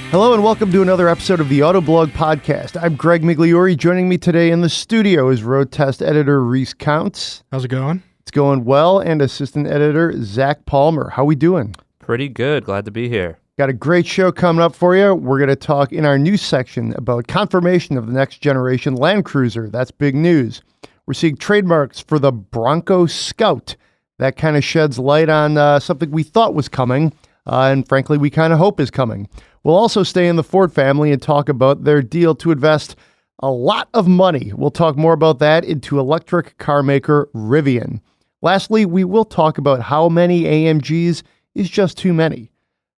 Hello and welcome to another episode of the Autoblog Podcast. I'm Greg Migliore. Joining me today in the studio is road test editor Reese Counts. How's it going? It's going well. And assistant editor Zach Palmer. How we doing? Pretty good. Glad to be here. Got a great show coming up for you. We're going to talk in our news section about confirmation of the next generation Land Cruiser. That's big news. We're seeing trademarks for the Bronco Scout. That kind of sheds light on something we thought was coming, and frankly, we kind of hope is coming. We'll also stay in the Ford family and talk about their deal to invest a lot of money. We'll talk more about that into electric car maker Rivian. Lastly, we will talk about how many AMGs is just too many.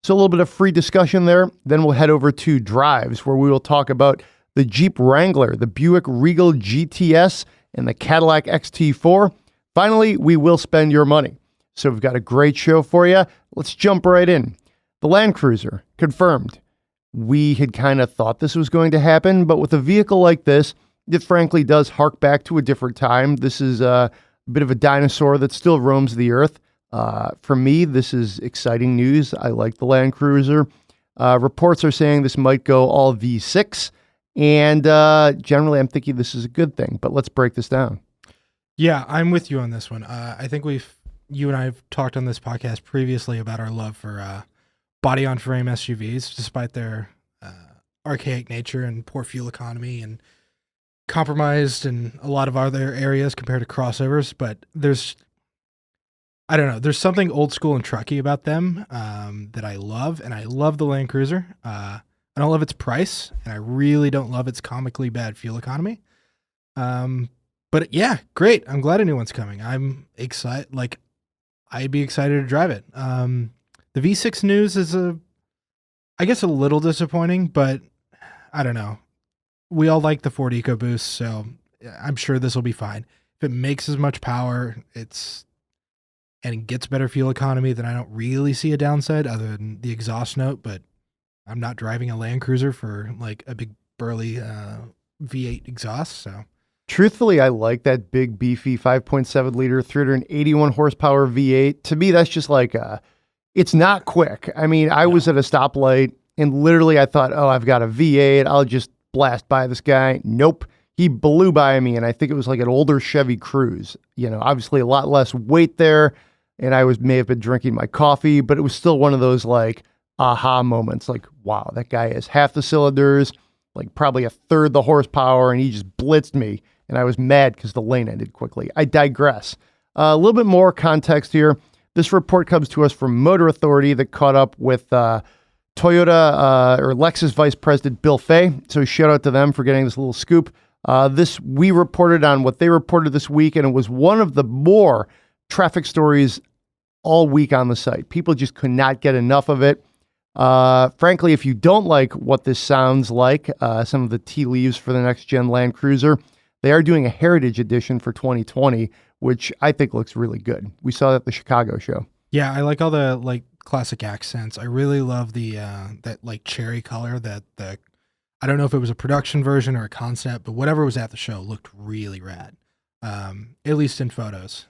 So a little bit of free discussion there. Then we'll head over to Drives, where we will talk about the Jeep Wrangler, the Buick Regal GTS, and the Cadillac XT4. Finally, we will spend your money. So we've got a great show for you. Let's jump right in. The Land Cruiser, confirmed. We had kind of thought this was going to happen, but with a vehicle like this, it frankly does hark back to a different time. This is a bit of a dinosaur that still roams the earth. For me, this is exciting news. I like the Land Cruiser. Reports are saying this might go all V6, and generally I'm thinking this is a good thing, but let's break this down. Yeah, I'm with you on this one. I think you and I have talked on this podcast previously about our love for body-on-frame SUVs, despite their archaic nature and poor fuel economy and compromised in a lot of other areas compared to crossovers. But there's something old school and trucky about them that I love, and I love the Land Cruiser. I don't love its price, and I really don't love its comically bad fuel economy. But yeah, great. I'm glad a new one's coming. I'm excited. I'd be excited to drive it. The V6 news is I guess a little disappointing, but I don't know. We all like the Ford EcoBoost, so I'm sure this will be fine. If it makes as much power, and it gets better fuel economy, then I don't really see a downside other than the exhaust note, but I'm not driving a Land Cruiser for like a big burly V8 exhaust, so. Truthfully, I like that big beefy 5.7 liter, 381 horsepower V8. To me, that's just like it's not quick. I mean, I was at a stoplight and literally I thought, oh, I've got a V8. I'll just blast by this guy. Nope. He blew by me. And I think it was like an older Chevy Cruze, obviously a lot less weight there. And I may have been drinking my coffee, but it was still one of those like aha moments. Like, wow, that guy has half the cylinders, like probably a third the horsepower. And he just blitzed me. And I was mad because the lane ended quickly. I digress. A little bit more context here. This report comes to us from Motor Authority that caught up with Toyota or Lexus Vice President Bill Fay. So shout out to them for getting this little scoop. We reported on what they reported this week, and it was one of the more traffic stories all week on the site. People just could not get enough of it. Frankly, if you don't like what this sounds like, some of the tea leaves for the next gen Land Cruiser, they are doing a Heritage Edition for 2020, which I think looks really good. We saw that at the Chicago show. Yeah, I like all the classic accents. I really love the that cherry color that I don't know if it was a production version or a concept, but whatever was at the show looked really rad. At least in photos.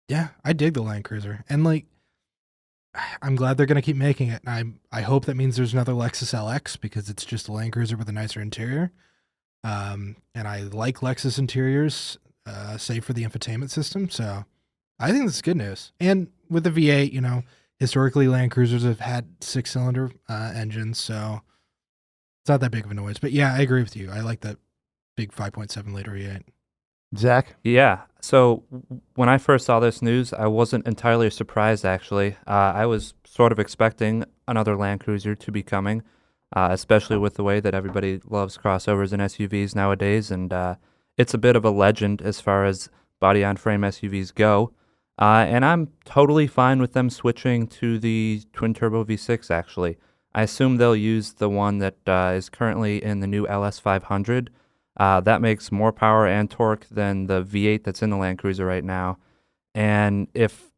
Yeah, I dig the Land Cruiser. And I'm glad they're going to keep making it. And I hope that means there's another Lexus LX because it's just a Land Cruiser with a nicer interior. And I like Lexus interiors, save for the infotainment system. So I think this is good news. And with the V8, historically Land Cruisers have had 6-cylinder engines, so it's not that big of a noise. But yeah, I agree with you. I like that big 5.7 liter V8. Zach? Yeah. So when I first saw this news, I wasn't entirely surprised, actually. I was sort of expecting another Land Cruiser to be coming. Especially with the way that everybody loves crossovers and SUVs nowadays. And it's a bit of a legend as far as body-on-frame SUVs go. And I'm totally fine with them switching to the twin-turbo V6, actually. I assume they'll use the one that is currently in the new LS500. That makes more power and torque than the V8 that's in the Land Cruiser right now. And if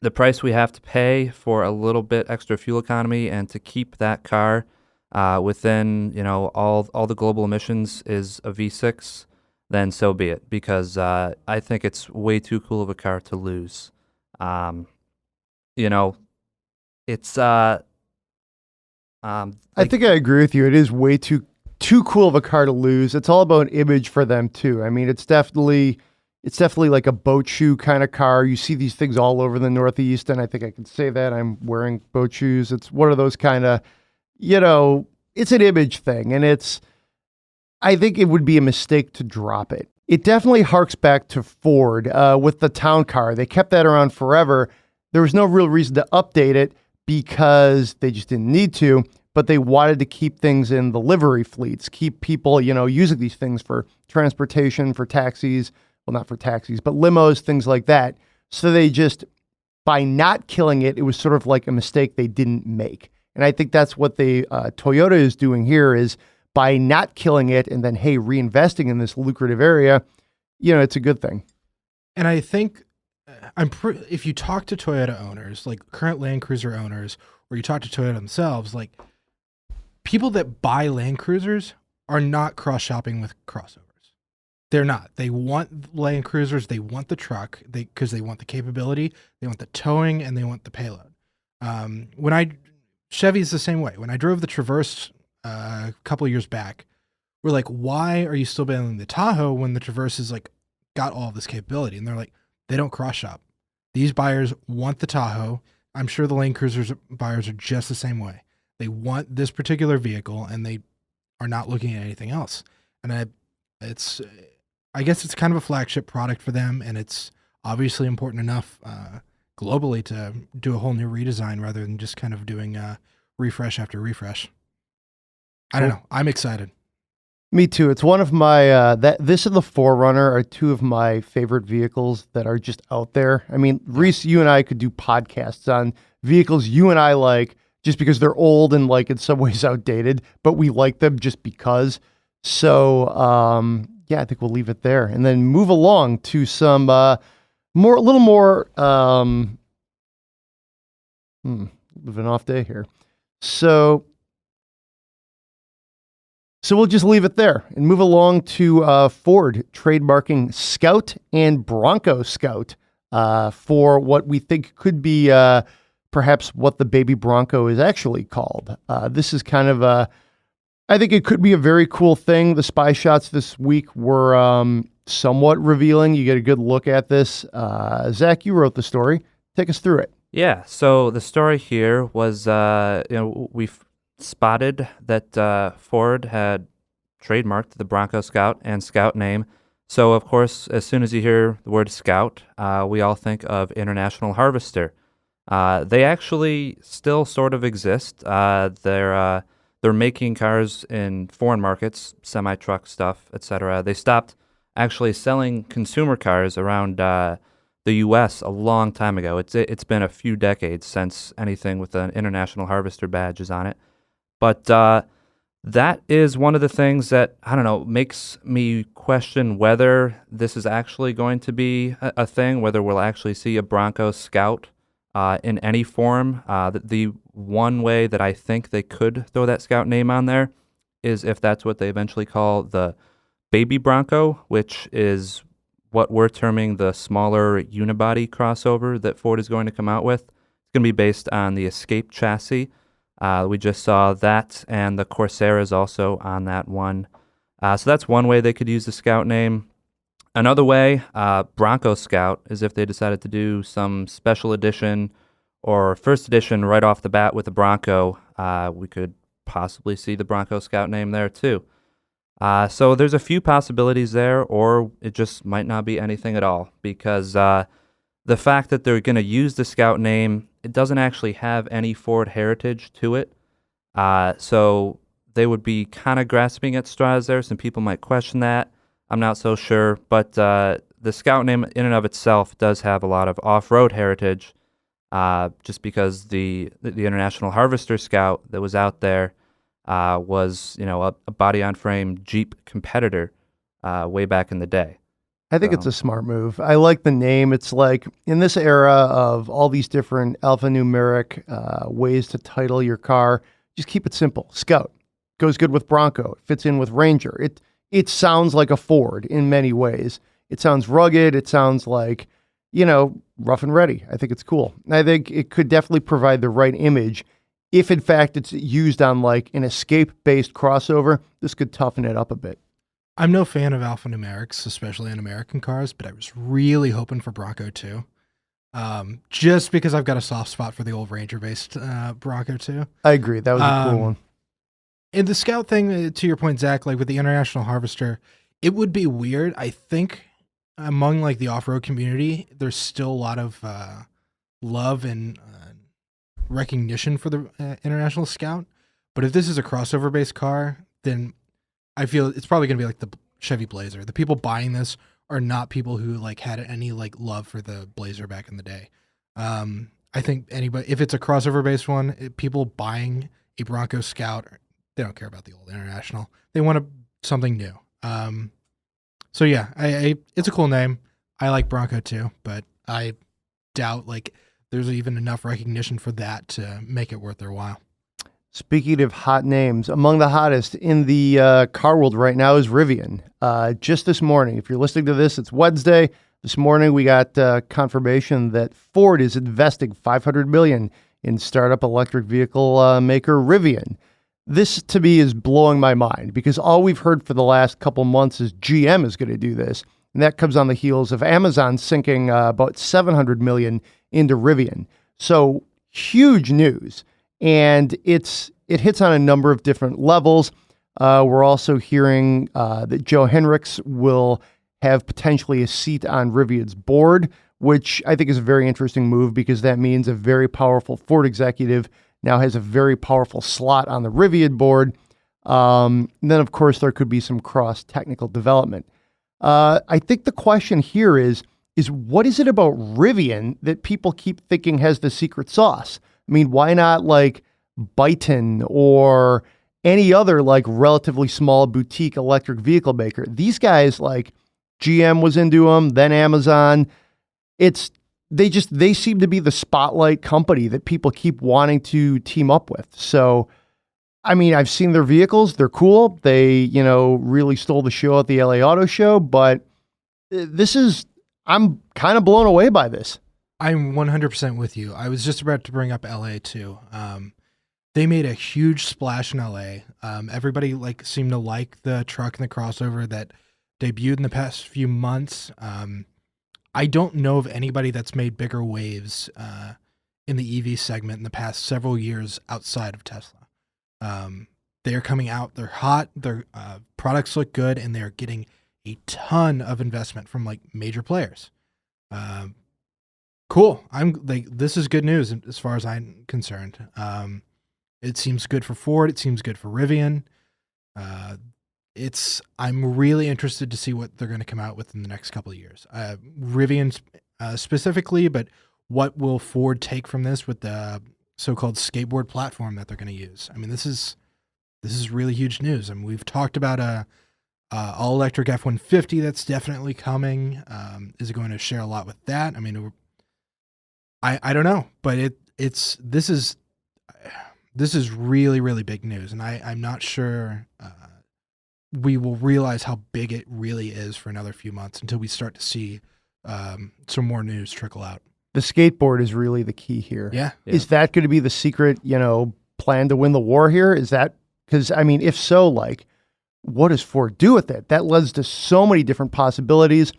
the price we have to pay for a little bit extra fuel economy and to keep that car within, all the global emissions is a V6, then so be it, because I think it's way too cool of a car to lose. It's I think I agree with you. It is way too cool of a car to lose. It's all about image for them too. I mean, it's definitely like a boat shoe kind of car. You see these things all over the Northeast, and I think I can say that I'm wearing boat shoes. It's one of those kind of, it's an image thing, and I think it would be a mistake to drop it. It definitely harks back to Ford with the town car. They kept that around forever. There was no real reason to update it because they just didn't need to, but they wanted to keep things in the livery fleets, keep people, using these things for transportation, for taxis. Well, not for taxis, but limos, things like that. So they just, by not killing it, it was sort of like a mistake they didn't make. And I think that's what Toyota is doing here is by not killing it and then, hey, reinvesting in this lucrative area, it's a good thing. And I think if you talk to Toyota owners, like current Land Cruiser owners, or you talk to Toyota themselves, like people that buy Land Cruisers are not cross-shopping with crossovers. They're not. They want Land Cruisers. They want the truck because they want the capability, they want the towing, and they want the payload. Chevy's the same way. When I drove the Traverse a couple of years back, we're like, why are you still building the Tahoe when the Traverse is like got all of this capability? And they're like, they don't cross shop. These buyers want the Tahoe. I'm sure the Land Cruisers buyers are just the same way. They want this particular vehicle and they are not looking at anything else. And I guess it's kind of a flagship product for them, and it's obviously important enough globally to do a whole new redesign rather than just kind of doing refresh after refresh. I don't know. I'm excited. Me too. It's one of my, this and the 4Runner are two of my favorite vehicles that are just out there. I mean, Reese, you and I could do podcasts on vehicles you and I like just because they're old and like in some ways outdated, but we like them just because. So, I think we'll leave it there and then move along to some a little more an off day here. So we'll just leave it there and move along to Ford trademarking Scout and Bronco Scout for what we think could be perhaps what the baby Bronco is actually called. This is kind of I think it could be a very cool thing. The spy shots this week were somewhat revealing. You get a good look at this. Zach, you wrote the story. Take us through it. Yeah. So the story here was, we've spotted that Ford had trademarked the Bronco Scout and Scout name. So, of course, as soon as you hear the word Scout, we all think of International Harvester. They actually still sort of exist. They're making cars in foreign markets, semi-truck stuff, etc. They stopped actually selling consumer cars around the U.S. a long time ago. It's been a few decades since anything with an International Harvester badge is on it. But that is one of the things that, I don't know, makes me question whether this is actually going to be a thing, whether we'll actually see a Bronco Scout in any form. The one way that I think they could throw that Scout name on there is if that's what they eventually call the baby Bronco, which is what we're terming the smaller unibody crossover that Ford is going to come out with. It's going to be based on the Escape chassis. We just saw that, and the Corsair is also on that one. So that's one way they could use the Scout name. Another way, Bronco Scout, is if they decided to do some special edition or first edition right off the bat with the Bronco, we could possibly see the Bronco Scout name there too. So there's a few possibilities there, or it just might not be anything at all, because the fact that they're going to use the Scout name, it doesn't actually have any Ford heritage to it. So they would be kind of grasping at straws there. Some people might question that. I'm not so sure, but the Scout name in and of itself does have a lot of off-road heritage, just because the International Harvester Scout that was out there was, a body-on-frame Jeep competitor way back in the day. I think it's a smart move. I like the name. It's like in this era of all these different alphanumeric ways to title your car, just keep it simple. Scout goes good with Bronco. It fits in with Ranger. It sounds like a Ford in many ways. It sounds rugged. It sounds like, rough and ready. I think it's cool. I think it could definitely provide the right image if in fact it's used on like an escape-based crossover, this could toughen it up a bit. I'm no fan of alphanumerics, especially in American cars, but I was really hoping for Bronco 2. Just because I've got a soft spot for the old Ranger-based Bronco 2. I agree. That was a cool one. And the Scout thing, to your point, Zach, like with the International Harvester, it would be weird. I think among like the off-road community, there's still a lot of love and recognition for the International Scout. But if this is a crossover-based car, then I feel it's probably going to be like the Chevy Blazer. The people buying this are not people who like had any like love for the Blazer back in the day. I think anybody, if it's a crossover-based one, people buying a Bronco Scout, they don't care about the old International. They want something new. So yeah, it's a cool name. I like Bronco too, but I doubt like there's even enough recognition for that to make it worth their while. Speaking of hot names, among the hottest in the car world right now is Rivian. Just this morning, if you're listening to this, it's Wednesday. This morning, we got confirmation that Ford is investing $500 million in startup electric vehicle maker Rivian. This, to me, is blowing my mind because all we've heard for the last couple months is GM is going to do this. And that comes on the heels of Amazon sinking about $700 million into Rivian. So huge news. And it hits on a number of different levels. We're also hearing that Joe Henricks will have potentially a seat on Rivian's board, which I think is a very interesting move because that means a very powerful Ford executive now has a very powerful slot on the Rivian board. And then, of course, there could be some cross-technical development. I think the question here is what is it about Rivian that people keep thinking has the secret sauce? I mean, why not like Byton or any other like relatively small boutique electric vehicle maker? These guys, like GM was into them, then Amazon. They seem to be the spotlight company that people keep wanting to team up with. So, I mean, I've seen their vehicles. They're cool. They, really stole the show at the LA Auto Show, but I'm kind of blown away by this. I'm 100% with you. I was just about to bring up LA too. They made a huge splash in LA. Everybody seemed to like the truck and the crossover that debuted in the past few months. I don't know of anybody that's made bigger waves in the EV segment in the past several years outside of Tesla. They are coming out. They're hot. Their products look good, and they're getting a ton of investment from major players. Cool. This is good news as far as I'm concerned. It seems good for Ford. It seems good for Rivian. I'm really interested to see what they're going to come out with in the next couple of years. Rivian specifically, but what will Ford take from this with the so-called skateboard platform that they're going to use? I mean, this is really huge news. I mean, we've talked about a all-electric F-150 that's definitely coming. Is it going to share a lot with that? I mean, I don't know, but this is really, really big news, and I'm not sure we will realize how big it really is for another few months until we start to see some more news trickle out. The skateboard is really the key here. Yeah. Is that going to be the secret, plan to win the war here? Is that because, I mean, if so, what does Ford do with it? That leads to so many different possibilities.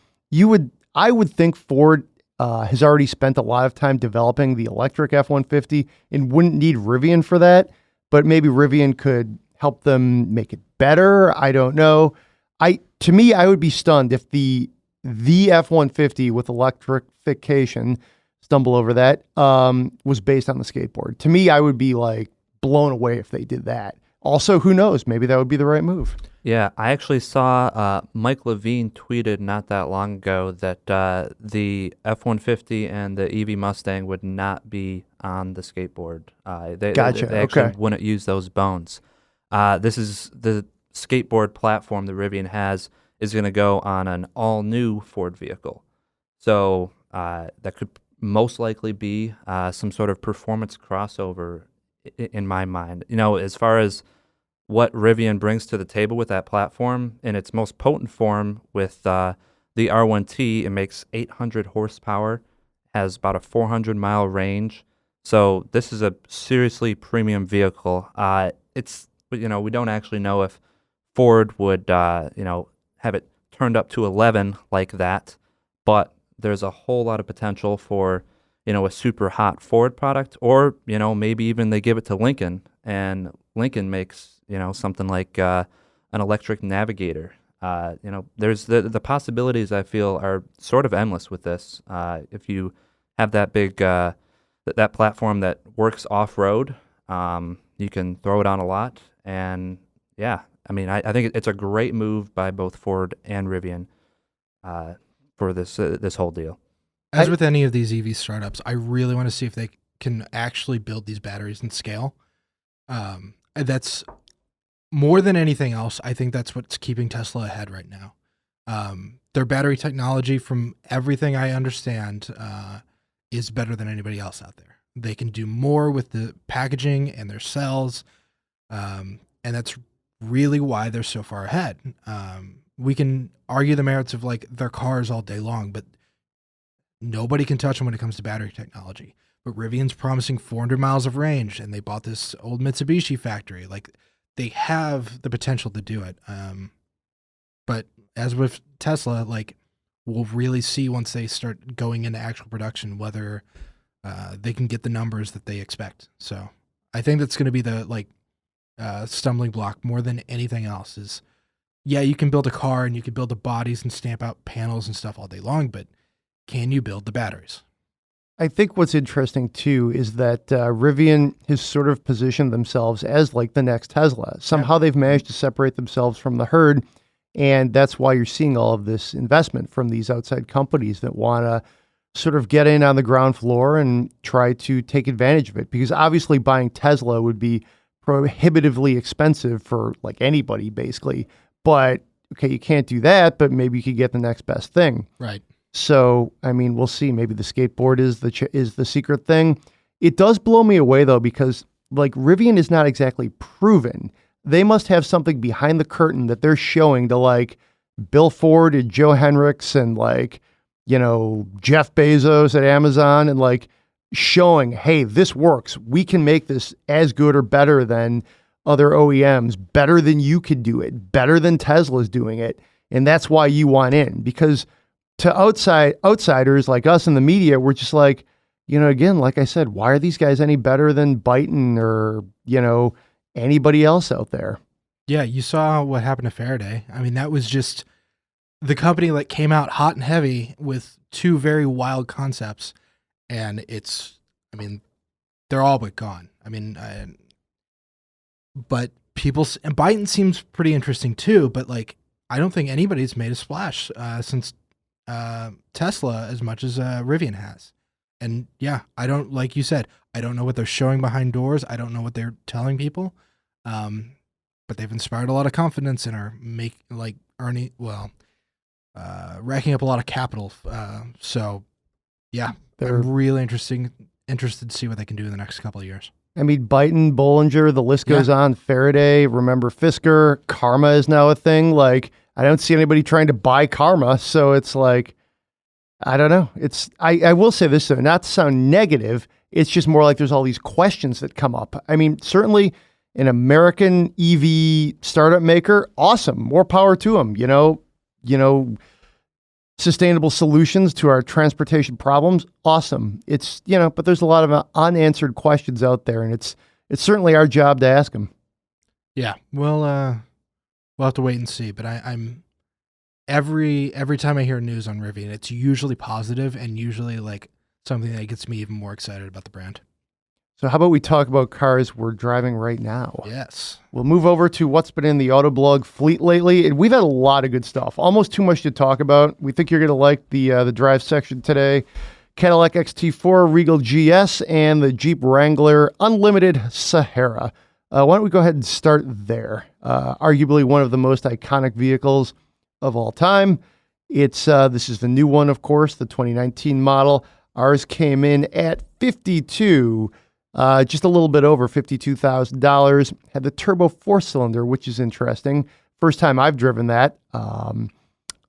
I would think Ford has already spent a lot of time developing the electric F-150 and wouldn't need Rivian for that, but maybe Rivian could help them make it better. I don't know. To me, I would be stunned if the F-150 with electrification, stumble over that, was based on the skateboard. To me, I would be blown away if they did that. Also, who knows? Maybe that would be the right move. Yeah, I actually saw Mike Levine tweeted not that long ago that the F-150 and the EV Mustang would not be on the skateboard. Gotcha. They actually wouldn't use those bones. This is the skateboard platform that Rivian has is going to go on an all-new Ford vehicle. So that could most likely be some sort of performance crossover in my mind. As far as what Rivian brings to the table with that platform in its most potent form with the R1T, it makes 800 horsepower, has about a 400-mile range, So this is a seriously premium vehicle. It's, we don't actually know if Ford would, have it turned up to 11 like that, but there's a whole lot of potential for, a super hot Ford product, or, maybe even they give it to Lincoln, and Lincoln makes, something like an electric Navigator. There's the possibilities, I feel, are sort of endless with this. If you have that big, that platform that works off-road, you can throw it on a lot, and yeah, I think it's a great move by both Ford and Rivian for this whole deal. As with any of these EV startups, I really want to see if they can actually build these batteries in scale. That's more than anything else. I think that's what's keeping Tesla ahead right now. Their battery technology, from everything I understand, is better than anybody else out there. They can do more with the packaging and their cells, and that's really why they're so far ahead. We can argue the merits of like their cars all day long, but nobody can touch them when it comes to battery technology. But Rivian's promising 400 miles of range, and they bought this old Mitsubishi factory. Like, they have the potential to do it. But as with Tesla, like, we'll really see once they start going into actual production whether they can get the numbers that they expect. So I think that's going to be the stumbling block more than anything else. Is, yeah, you can build a car and you can build the bodies and stamp out panels and stuff all day long, but can you build the batteries? I think what's interesting too is that Rivian has sort of positioned themselves as like the next Tesla. Somehow they've managed to separate themselves from the herd, and that's why you're seeing all of this investment from these outside companies that want to sort of get in on the ground floor and try to take advantage of it. Because obviously buying Tesla would be prohibitively expensive for like anybody basically. But okay, you can't do that, but maybe you could get the next best thing. Right. So, we'll see. Maybe the skateboard is the secret thing. It does blow me away, though, because, like, Rivian is not exactly proven. They must have something behind the curtain that they're showing to, like, Bill Ford and Joe Henricks and, like, Jeff Bezos at Amazon and, like, showing, hey, this works. We can make this as good or better than other OEMs, better than you could do it, better than Tesla's doing it. And that's why you want in, because to outsiders like us in the media, we're just like, again, like I said, why are these guys any better than Byton or, anybody else out there? Yeah, you saw what happened to Faraday. That was just the company that came out hot and heavy with two very wild concepts, and they're all but gone. But and Byton seems pretty interesting too, but like, I don't think anybody's made a splash since Tesla as much as Rivian has. And yeah, like you said, I don't know what they're showing behind doors. I don't know what they're telling people. But they've inspired a lot of confidence and are racking up a lot of capital. So yeah, I'm really interested to see what they can do in the next couple of years. Byton, Bollinger, the list goes on. Faraday, remember Fisker, Karma is now a thing. Like, I don't see anybody trying to buy Karma. So it's like, I don't know. I will say this though, not to sound negative. It's just more like there's all these questions that come up. Certainly an American EV startup maker, awesome. More power to them, sustainable solutions to our transportation problems. Awesome. It's, but there's a lot of unanswered questions out there, and it's certainly our job to ask them. Yeah. Well, we'll have to wait and see, but I'm every time I hear news on Rivian, it's usually positive and usually like something that gets me even more excited about the brand. So how about we talk about cars we're driving right now? Yes. We'll move over to what's been in the Autoblog fleet lately. And we've had a lot of good stuff, almost too much to talk about. We think you're going to like the drive section today. Cadillac XT4, Regal GS, and the Jeep Wrangler Unlimited Sahara. Why don't we go ahead and start there? Arguably one of the most iconic vehicles of all time. This is the new one, of course, the 2019 model. Ours came in at $52,000. Just a little bit over $52,000. Had the turbo 4-cylinder, which is interesting. First time I've driven that.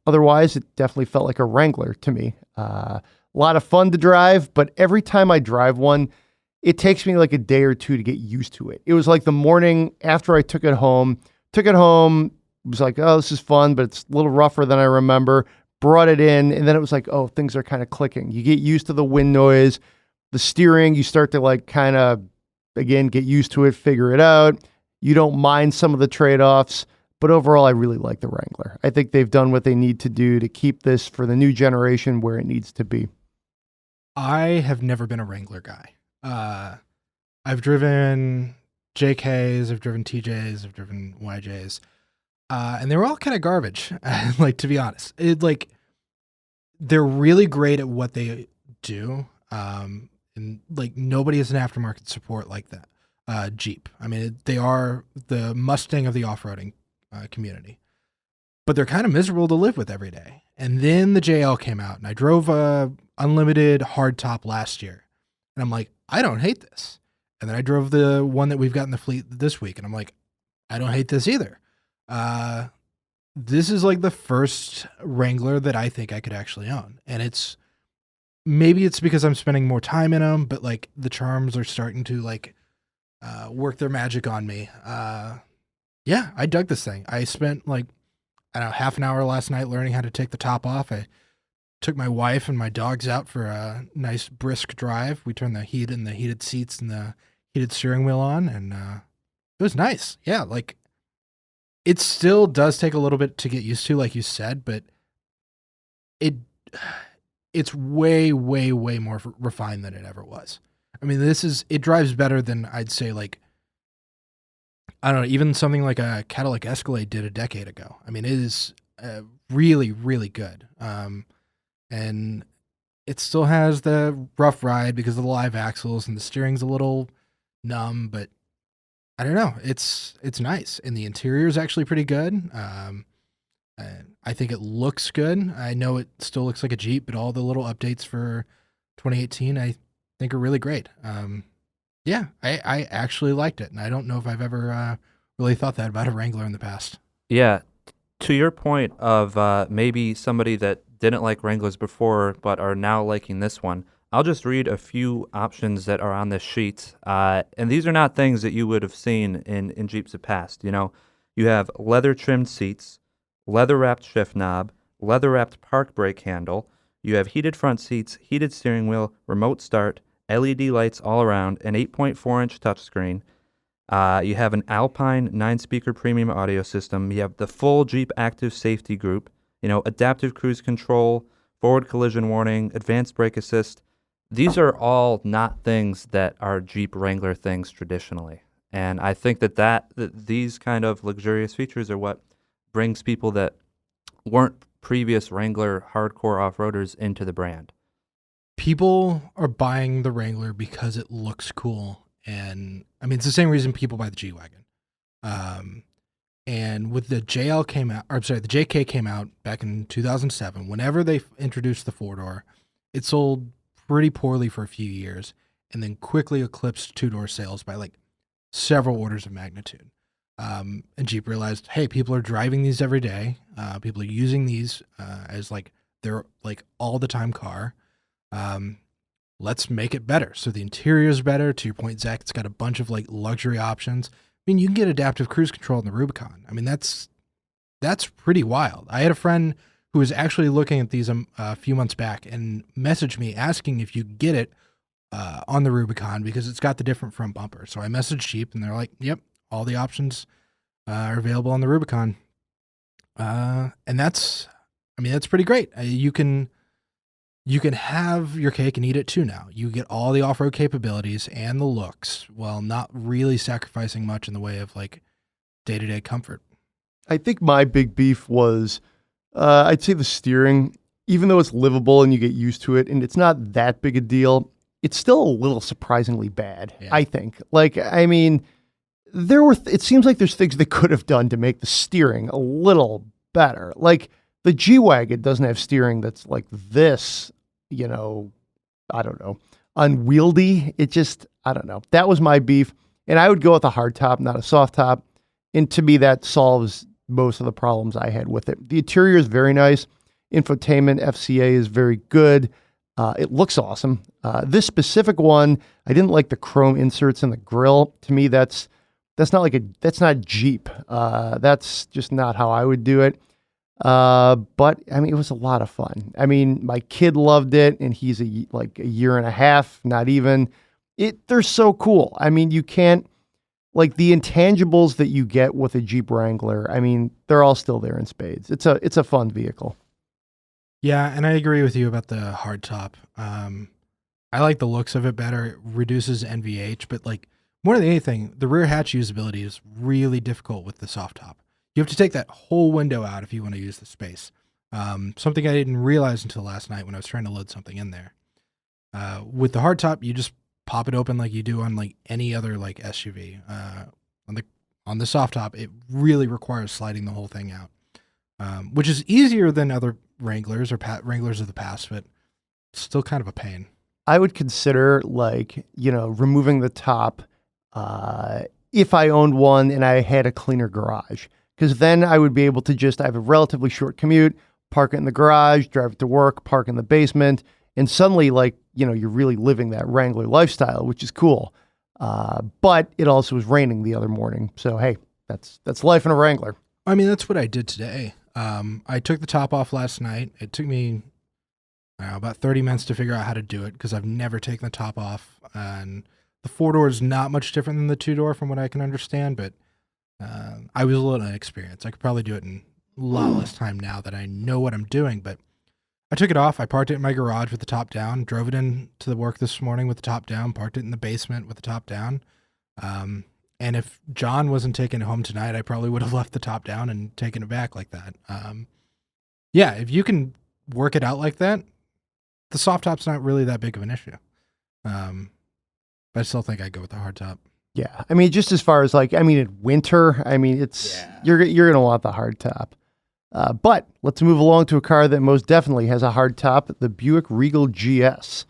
Otherwise, it definitely felt like a Wrangler to me. A lot of fun to drive, but every time I drive one, it takes me like a day or two to get used to it. It was like the morning after I took it home, it was like, oh, this is fun, but it's a little rougher than I remember. Brought it in, and then it was like, oh, things are kind of clicking. You get used to the wind noise, the steering, you start to like kind of, again, get used to it, figure it out. You don't mind some of the trade-offs, but overall, I really like the Wrangler. I think they've done what they need to do to keep this for the new generation where it needs to be. I have never been a Wrangler guy. I've driven JKs, I've driven TJs, I've driven YJs, and they were all kind of garbage. Like, to be honest, they're really great at what they do. And like, nobody has an aftermarket support like that. Jeep. I mean, they are the Mustang of the off-roading community, but they're kind of miserable to live with every day. And then the JL came out, and I drove a unlimited hardtop last year, and I'm like, I don't hate this. And then I drove the one that we've got in the fleet this week, and I'm like, I don't hate this either. This is like the first Wrangler that I think I could actually own, and maybe it's because I'm spending more time in them, but like the charms are starting to like work their magic on me. Yeah, I dug this thing. I spent like, I don't know, half an hour last night learning how to take the top off. I took my wife and my dogs out for a nice brisk drive. We turned the heat and the heated seats and the heated steering wheel on, and it was nice. Yeah, like, it still does take a little bit to get used to, like you said, but it's way, way, way more refined than it ever was. I mean, it drives better than I'd say, like, I don't know, even something like a Cadillac Escalade did a decade ago. I mean, it is really, really good. And it still has the rough ride because of the live axles, and the steering's a little numb, but I don't know. It's nice. And the interior is actually pretty good. I think it looks good. I know it still looks like a Jeep, but all the little updates for 2018, I think, are really great. Yeah, I actually liked it. And I don't know if I've ever really thought that about a Wrangler in the past. Yeah. To your point of maybe somebody that didn't like Wranglers before but are now liking this one, I'll just read a few options that are on this sheet. And these are not things that you would have seen in Jeeps of past. You know, you have leather-trimmed seats, leather-wrapped shift knob, leather-wrapped park brake handle. You have heated front seats, heated steering wheel, remote start, LED lights all around, an 8.4-inch touchscreen. You have an Alpine 9-speaker premium audio system. You have the full Jeep Active Safety Group, you know, adaptive cruise control, forward collision warning, advanced brake assist. These are all not things that are Jeep Wrangler things traditionally. And I think that these kind of luxurious features are what brings people that weren't previous Wrangler hardcore off-roaders into the brand. People are buying the Wrangler because it looks cool. And I mean, it's the same reason people buy the G-Wagon. And with the JK came out back in 2007, whenever they introduced the four-door, it sold pretty poorly for a few years and then quickly eclipsed two-door sales by like several orders of magnitude. And Jeep realized, hey, people are driving these every day. People are using these as like their like all the time car. Let's make it better. So the interior is better. To your point, Zach, it's got a bunch of like luxury options. I mean, you can get adaptive cruise control in the Rubicon. I mean, that's pretty wild. I had a friend who was actually looking at these a few months back and messaged me asking if you get it on the Rubicon because it's got the different front bumper. So I messaged Jeep and they're like, yep, all the options are available on the Rubicon. And that's pretty great. You can have your cake and eat it too now. You get all the off-road capabilities and the looks while not really sacrificing much in the way of like day-to-day comfort. I think my big beef was, I'd say the steering, even though it's livable and you get used to it and it's not that big a deal, it's still a little surprisingly bad, yeah. I think. Like, I mean, it seems like there's things they could have done to make the steering a little better. Like, the G-Wagon doesn't have steering that's like this, you know, I don't know, unwieldy. It just, I don't know. That was my beef. And I would go with a hard top, not a soft top. And to me, that solves most of the problems I had with it. The interior is very nice. Infotainment, FCA is very good. It looks awesome. This specific one, I didn't like the chrome inserts in the grill. To me, that's not Jeep. That's just not how I would do it. But I mean, it was a lot of fun. I mean, my kid loved it, and he's a year and a half, not even. They're so cool. I mean, you can't, like, the intangibles that you get with a Jeep Wrangler. I mean, they're all still there in spades. It's a fun vehicle. Yeah, and I agree with you about the hardtop. I like the looks of it better. It reduces NVH, but like more than anything, the rear hatch usability is really difficult with the soft top. You have to take that whole window out if you want to use the space. Something I didn't realize until last night when I was trying to load something in there. With the hardtop, you just pop it open like you do on like any other like SUV. On the soft top, it really requires sliding the whole thing out, which is easier than other Wranglers or Wranglers of the past, but still kind of a pain. I would consider, like, removing the top if I owned one and I had a cleaner garage, because then I would be able to I have a relatively short commute, park it in the garage, drive it to work, park in the basement, and suddenly, like, you're really living that Wrangler lifestyle, which is cool. But it also was raining the other morning. So, hey, that's life in a Wrangler. I mean, that's what I did today. I took the top off last night. It took me about 30 minutes to figure out how to do it because I've never taken the top off. And the 4-door is not much different than the 2-door from what I can understand, but I was a little inexperienced. I could probably do it in a lot less time now that I know what I'm doing, but I took it off. I parked it in my garage with the top down, drove it in to the work this morning with the top down, parked it in the basement with the top down. And if John wasn't taking it home tonight, I probably would have left the top down and taken it back like that. Yeah, if you can work it out like that, the soft top's not really that big of an issue. But I still think I'd go with the hard top. Yeah, I mean, just as far as in winter, I mean, you're gonna want the hard top. But let's move along to a car that most definitely has a hard top, the Buick Regal GS.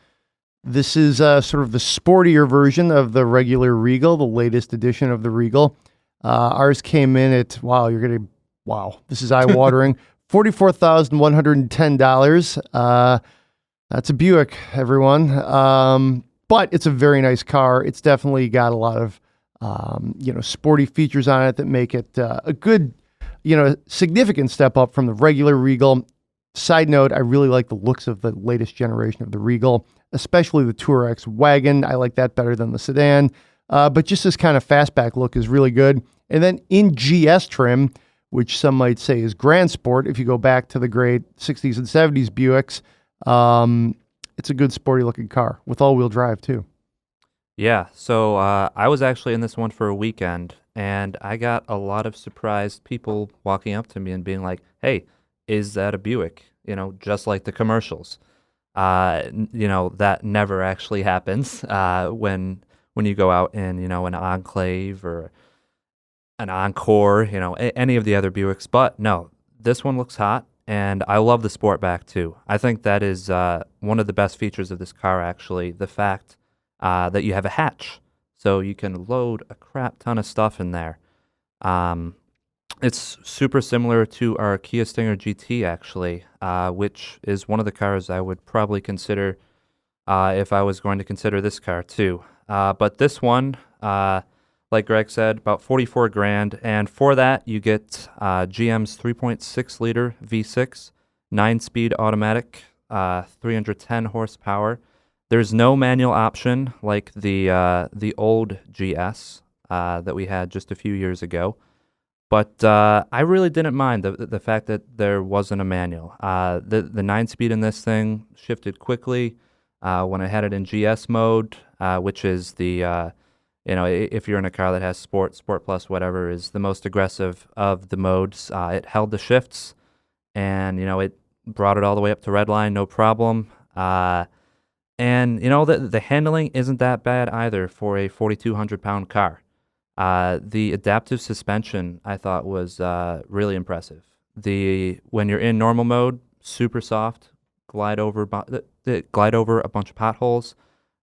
This is sort of the sportier version of the regular Regal, the latest edition of the Regal. Ours came in at, this is eye-watering, $44,110. That's a Buick, everyone. But it's a very nice car. It's definitely got a lot of, sporty features on it that make it a good, significant step up from the regular Regal. Side note, I really like the looks of the latest generation of the Regal, especially the Tour X wagon. I like that better than the sedan. But just this kind of fastback look is really good. And then in GS trim, which some might say is Grand Sport, if you go back to the great 60s and 70s Buicks, it's a good sporty looking car with all-wheel drive too. Yeah, so I was actually in this one for a weekend, and I got a lot of surprised people walking up to me and being like, hey, is that a Buick? Just like the commercials. That never actually happens when you go out in, an Enclave or an Encore, any of the other Buicks. But no, this one looks hot. And I love the Sportback too. I think that is one of the best features of this car, actually, the fact that you have a hatch. So you can load a crap ton of stuff in there. It's super similar to our Kia Stinger GT, actually, which is one of the cars I would probably consider if I was going to consider this car too. But this one, like Greg said, about $44,000, and for that you get GM's 3.6 liter V6, 9-speed automatic, 310 horsepower. There's no manual option like the old GS that we had just a few years ago, but I really didn't mind the fact that there wasn't a manual. The 9-speed in this thing shifted quickly when I had it in GS mode, which is the if you're in a car that has Sport Plus, whatever, is the most aggressive of the modes. It held the shifts, and, it brought it all the way up to redline, no problem. And, the handling isn't that bad either for a 4,200-pound car. The adaptive suspension, I thought, was really impressive. When you're in normal mode, super soft, glide over a bunch of potholes.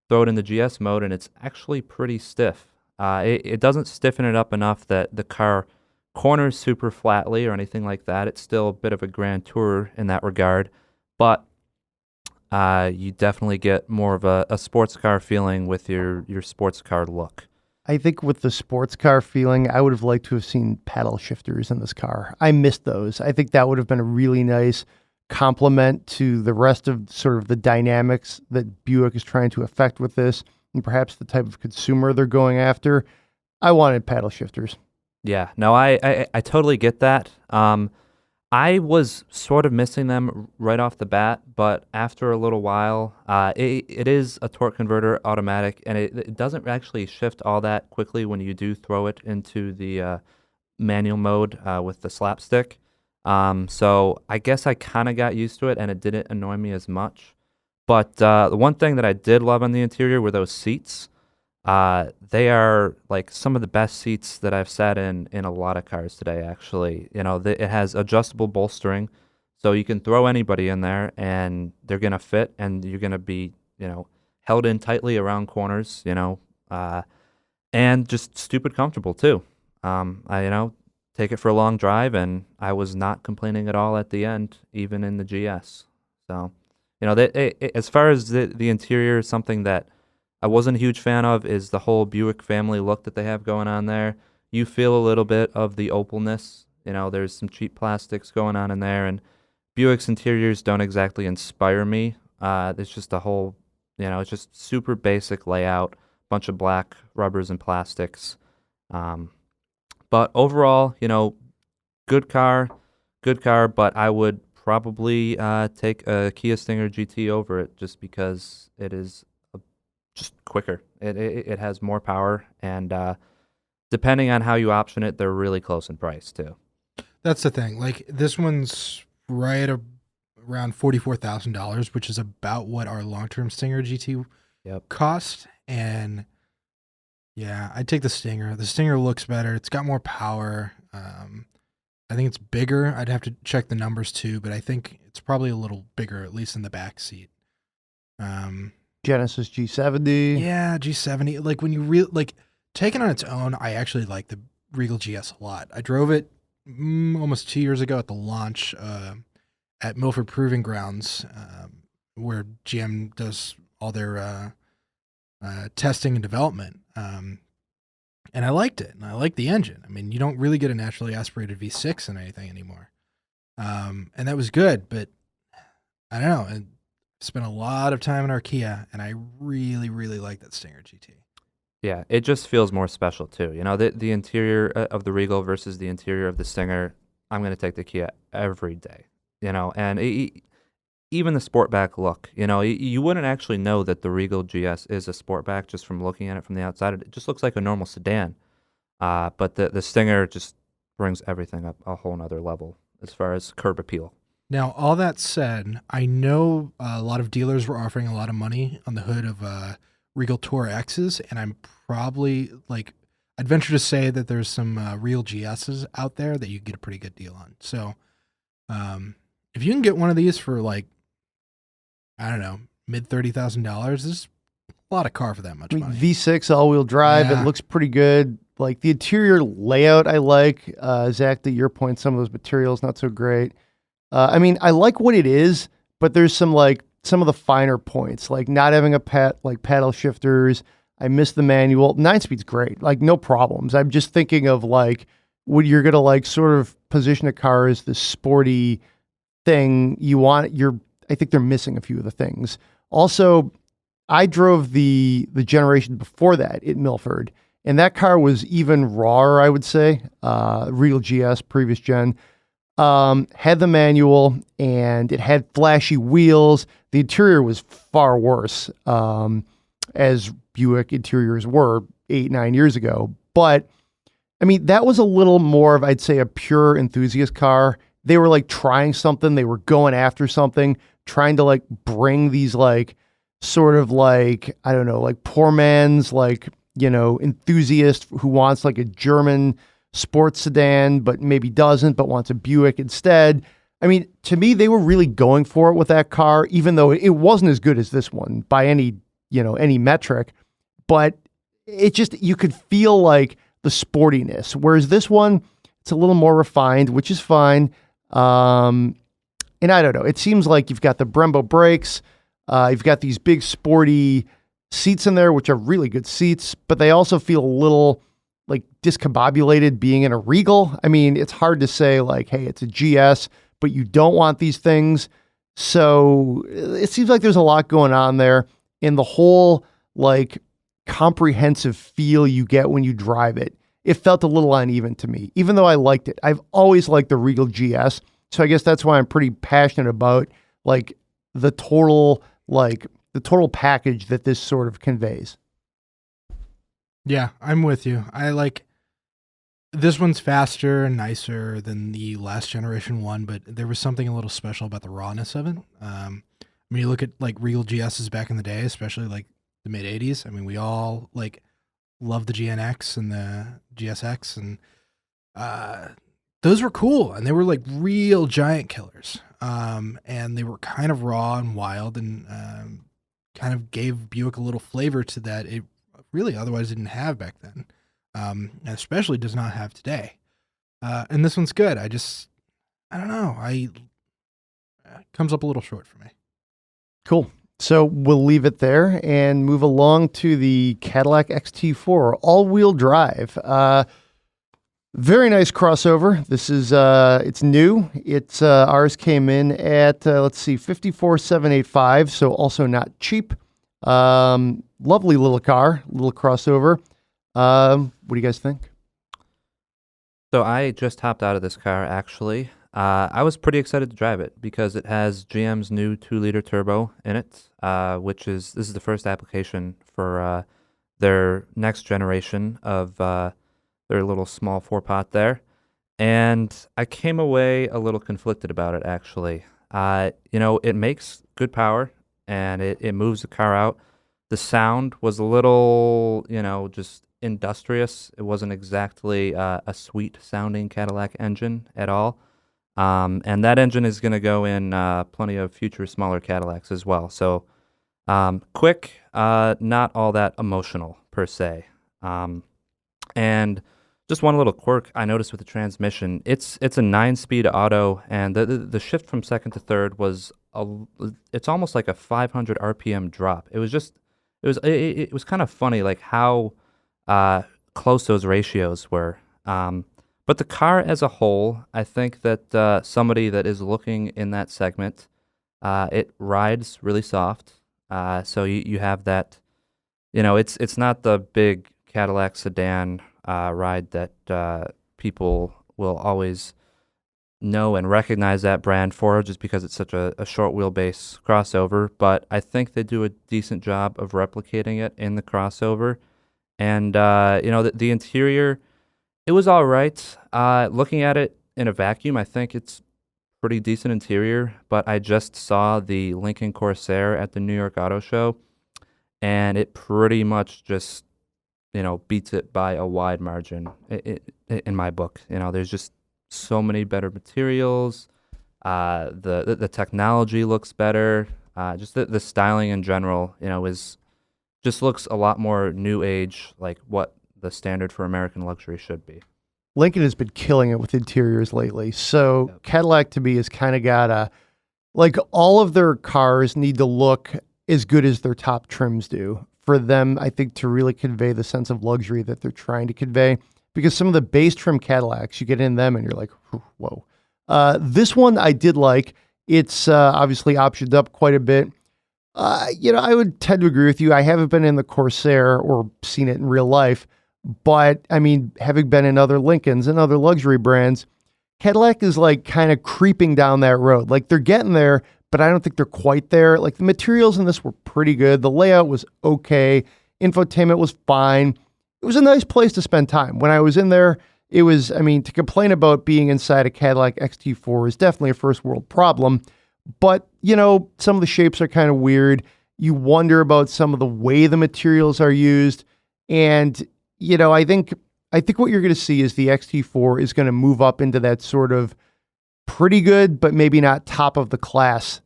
Throw it in the GS mode, and it's actually pretty stiff. It doesn't stiffen it up enough that the car corners super flatly or anything like that. It's still a bit of a Grand Tourer in that regard. But you definitely get more of a sports car feeling with your sports car look. I think with the sports car feeling, I would have liked to have seen paddle shifters in this car. I missed those. I think that would have been a really nice complement to the rest of sort of the dynamics that Buick is trying to affect with this, and perhaps the type of consumer they're going after. I wanted paddle shifters. Yeah, no, I totally get that. I was sort of missing them right off the bat, but after a little while, it is a torque converter automatic, and it doesn't actually shift all that quickly when you do throw it into the manual mode with the slapstick. So I guess I kind of got used to it, and it didn't annoy me as much. But the one thing that I did love on the interior were those seats. They are like some of the best seats that I've sat in a lot of cars today, actually. You know, it has adjustable bolstering, so you can throw anybody in there and they're going to fit, and you're going to be, held in tightly around corners, and just stupid comfortable too. Take it for a long drive, and I was not complaining at all at the end, even in the GS. So, as far as the interior, something that I wasn't a huge fan of is the whole Buick family look that they have going on there. You feel a little bit of the opalness. There's some cheap plastics going on in there, and Buick's interiors don't exactly inspire me. It's just a whole, it's just super basic layout, bunch of black rubbers and plastics. But overall, good car, but I would probably take a Kia Stinger GT over it just because it is just quicker. It has more power, and depending on how you option it, they're really close in price too. That's the thing. Like, this one's right around $44,000, which is about what our long-term Stinger GT cost. And yeah, I'd take the Stinger. The Stinger looks better. It's got more power. I think it's bigger. I'd have to check the numbers too, but I think it's probably a little bigger, at least in the back seat. Genesis G70. Yeah, G70. Like, when you taken on its own, I actually like the Regal GS a lot. I drove it almost 2 years ago at the launch at Milford Proving Grounds, where GM does all their testing and development. And I liked it, and I liked the engine. I mean, you don't really get a naturally aspirated V6 in anything anymore. And that was good, but I don't know. I spent a lot of time in our Kia, and I really, really like that Stinger GT. Yeah, it just feels more special too. The interior of the Regal versus the interior of the Stinger, I'm going to take the Kia every day. And even the Sportback look, you wouldn't actually know that the Regal GS is a Sportback just from looking at it from the outside. It just looks like a normal sedan. But the Stinger just brings everything up a whole nother level as far as curb appeal. Now, all that said, I know a lot of dealers were offering a lot of money on the hood of Regal Tour X's, and I'm probably, I'd venture to say that there's some Regal GS's out there that you get a pretty good deal on. So, if you can get one of these for I don't know, mid $30,000, this is a lot of car for that much money. V6 all-wheel drive, Yeah. It looks pretty good. Like, the interior layout I like. Zach, to your point, some of those materials not so great. I I like what it is, but there's some of the finer points, like not having a paddle shifters. I miss the manual. 9-speed's great, no problems. I'm just thinking of when you're gonna sort of position a car as the sporty thing you want. I think they're missing a few of the things. Also, I drove the generation before that at Milford, and that car was even rawer, I would say. Regal GS, previous gen. Had the manual, and it had flashy wheels. The interior was far worse, as Buick interiors were 8-9 years ago. But that was a little more of, I'd say, a pure enthusiast car. They were trying something. They were going after something, trying to bring these sort of I don't know, poor man's enthusiast who wants a German sports sedan, but maybe doesn't, but wants a Buick instead. To me, they were really going for it with that car, even though it wasn't as good as this one by any metric. But it just, you could feel the sportiness. Whereas this one, it's a little more refined, which is fine. And I don't know, it seems like you've got the Brembo brakes. You've got these big sporty seats in there, which are really good seats, but they also feel a little like discombobulated being in a Regal. I mean, it's hard to say like, hey, it's a GS, but you don't want these things. So it seems like there's a lot going on there, and the whole like comprehensive feel you get when you drive it, it felt a little uneven to me, even though I liked it. I've always liked the Regal GS. So I guess that's why I'm pretty passionate about like the total package that this sort of conveys. Yeah, I'm with you. I like this one's faster and nicer than the last generation one, but there was something a little special about the rawness of it. When you look at like Regal GSs back in the day, especially like the mid 80s, I mean, we all like loved the GNX and the GSX, and those were cool, and they were like real giant killers. And they were kind of raw and wild, and kind of gave Buick a little flavor to that it really otherwise didn't have back then, and especially does not have today. And this one's good. I don't know. It comes up a little short for me. Cool. So we'll leave it there and move along to the Cadillac XT4 all-wheel drive. Very nice crossover. This is it's new. It's ours came in at $54,785, so also not cheap. Lovely little car, little crossover. What do you guys think? So I just hopped out of this car, actually. I was pretty excited to drive it because it has GM's new 2-liter turbo in it, this is the first application for their next generation of their little small 4-pot there. And I came away a little conflicted about it, actually. It makes good power, and it moves the car out. The sound was a little, just industrious. It wasn't exactly a sweet-sounding Cadillac engine at all. And that engine is going to go in plenty of future smaller Cadillacs as well. So quick, not all that emotional per se. And just one little quirk I noticed with the transmission, it's a 9-speed auto, and the shift from second to third it's almost like a 500 RPM drop. It was kind of funny, like how close those ratios were. But the car as a whole, I think that somebody that is looking in that segment, it rides really soft. So you have that, it's not the big Cadillac sedan ride that people will always know and recognize that brand for, just because it's such a short wheelbase crossover. But I think they do a decent job of replicating it in the crossover. And, the interior, it was all right. Looking at it in a vacuum, I think it's pretty decent interior, but I just saw the Lincoln Corsair at the New York Auto Show, and it pretty much just, beats it by a wide margin in my book. There's just so many better materials. The technology looks better. Just the styling in general, just looks a lot more new age, like what the standard for American luxury should be. Lincoln has been killing it with interiors lately. So yep. Cadillac to me has kind of got all of their cars need to look as good as their top trims do for them, I think, to really convey the sense of luxury that they're trying to convey. Because some of the base trim Cadillacs, you get in them and you're like, whoa. This one I did like. It's obviously optioned up quite a bit. I would tend to agree with you. I haven't been in the Corsair or seen it in real life. But, I mean, having been in other Lincolns and other luxury brands, Cadillac is kind of creeping down that road. They're getting there, but I don't think they're quite there. The materials in this were pretty good. The layout was okay. Infotainment was fine. It was a nice place to spend time. When I was in there, it was, to complain about being inside a Cadillac XT4 is definitely a first world problem. But, some of the shapes are kind of weird. You wonder about some of the way the materials are used. And I think what you're going to see is the XT4 is going to move up into that sort of pretty good, but maybe not top of the class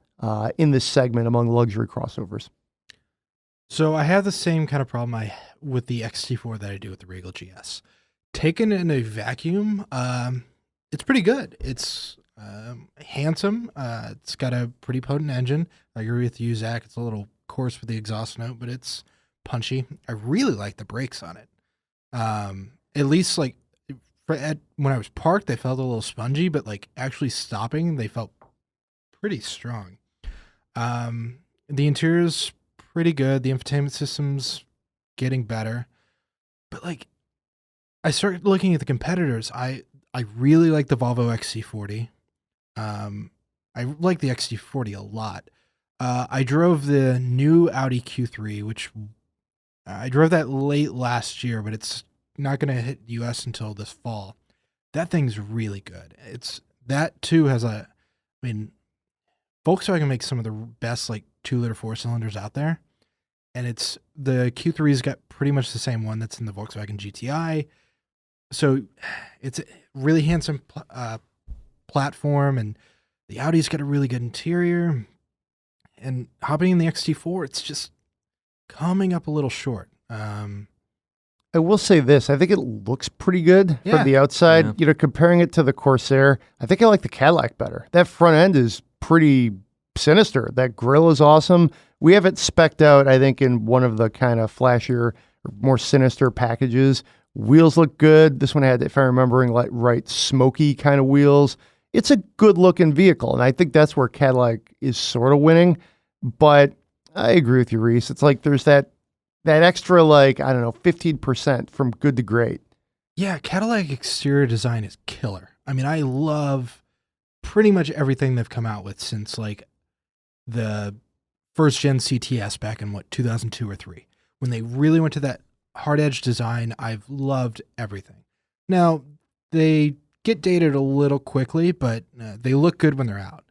in this segment among luxury crossovers. So I have the same kind of problem with the XT4 that I do with the Regal GS. Taken in a vacuum, it's pretty good. Handsome. It's got a pretty potent engine. I agree with you, Zach. It's a little coarse with the exhaust note, but it's punchy. I really like the brakes on it. At least like when I was parked, they felt a little spongy, but like actually stopping, they felt pretty strong. The interior's pretty good. The infotainment system's getting better, but like I started looking at the competitors. I really like the Volvo XC40. I like the XC40 a lot. I drove the new Audi Q3, which I drove that late last year, but it's not going to hit US until this fall. That thing's really good. That too has Volkswagen makes some of the best like 2-liter 4-cylinders out there. And the Q3's got pretty much the same one that's in the Volkswagen GTI. So it's a really handsome platform, and the Audi's got a really good interior. And hopping in the XT4, it's just coming up a little short. I will say this. I think it looks pretty good Yeah. from the outside. Yeah. You know, comparing it to the Corsair, I think I like the Cadillac better. That front end is pretty sinister. That grille is awesome. We have it spec'd out, I think, in one of the kind of flashier, more sinister packages. Wheels look good. This one had, if I'm remembering right, smoky kind of wheels. It's a good looking vehicle. And I think that's where Cadillac is sort of winning. But I agree with you, Reese. It's like there's that extra, like, I don't know, 15% from good to great. Yeah, Cadillac exterior design is killer. I mean, I love pretty much everything they've come out with since like the first gen CTS back in 2002 or 3. When they really went to that hard edge design, I've loved everything. Now, they get dated a little quickly, but they look good when they're out.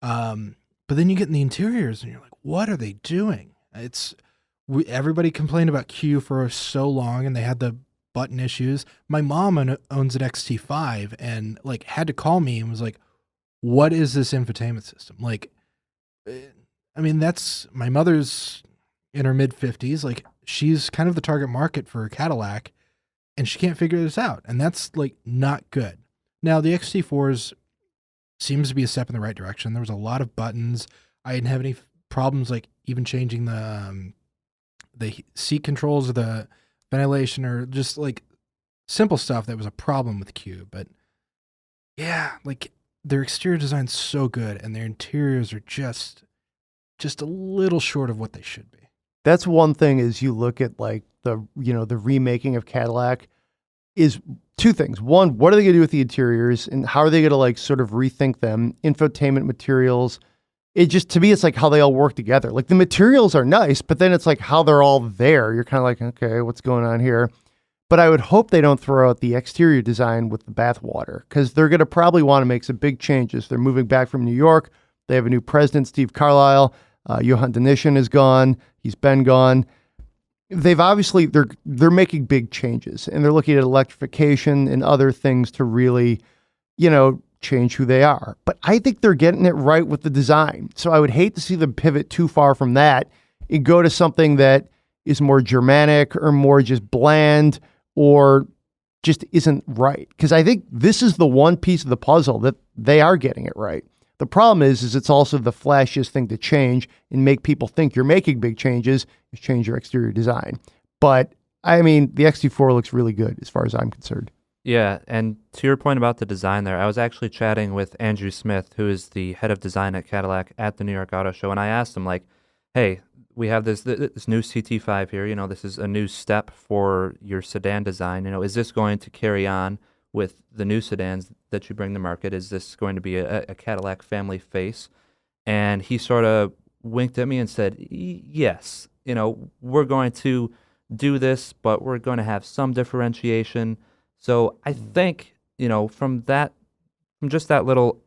But then you get in the interiors and you're like, what are they doing? Everybody complained about Q for so long, and they had the button issues. My mom owns an XT5 and like had to call me and was like, what is this infotainment system? Like, I mean, that's my mother's in her mid 50s. Like, she's kind of the target market for Cadillac, and she can't figure this out. And that's like not good. Now, the XT4s seems to be a step in the right direction. There was a lot of buttons. I didn't have any problems like even changing the seat controls or the ventilation, or just like simple stuff that was a problem with Q. But yeah, like their exterior design's so good, and their interiors are just a little short of what they should be. That's one thing. Is you look at like the remaking of Cadillac is two things. One, what are they going to do with the interiors, and how are they going to like sort of rethink them? Infotainment materials. It just, to me, it's like how they all work together. Like the materials are nice, but then it's like how they're all there. You're kind of like, okay, what's going on here? But I would hope they don't throw out the exterior design with the bathwater, because they're going to probably want to make some big changes. They're moving back from New York. They have a new president, Steve Carlisle. Johan Denishin is gone. He's been gone. They've obviously, they're making big changes, and they're looking at electrification and other things to really, change who they are. But I think they're getting it right with the design. So I would hate to see them pivot too far from that and go to something that is more Germanic or more just bland or just isn't right. Because I think this is the one piece of the puzzle that they are getting it right. The problem is it's also the flashiest thing to change and make people think you're making big changes, is change your exterior design. But I mean, the XT4 looks really good as far as I'm concerned. Yeah, and to your point about the design there, I was actually chatting with Andrew Smith, who is the head of design at Cadillac at the New York Auto Show, and I asked him, like, hey, we have this new CT5 here, this is a new step for your sedan design, is this going to carry on with the new sedans that you bring to market? Is this going to be a Cadillac family face? And he sort of winked at me and said, yes, we're going to do this, but we're going to have some differentiation. So I think, from just that little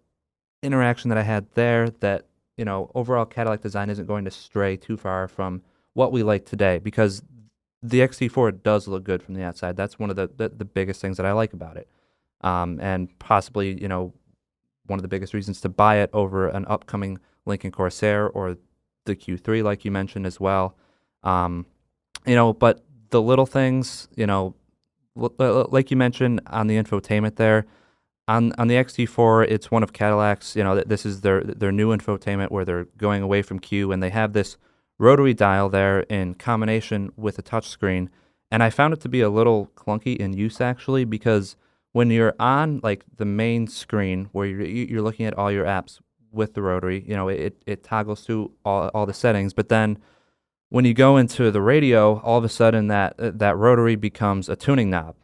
interaction that I had there, that, overall Cadillac design isn't going to stray too far from what we like today, because the XT4 does look good from the outside. That's one of the biggest things that I like about it. And possibly, one of the biggest reasons to buy it over an upcoming Lincoln Corsair or the Q3, like you mentioned as well. But the little things, like you mentioned on the infotainment there, On the XT4, it's one of Cadillac's. This is their new infotainment where they're going away from Q, and they have this rotary dial there in combination with a touchscreen. And I found it to be a little clunky in use actually, because when you're on like the main screen where you're looking at all your apps with the rotary, it toggles through all the settings. But then when you go into the radio, all of a sudden that rotary becomes a tuning knob.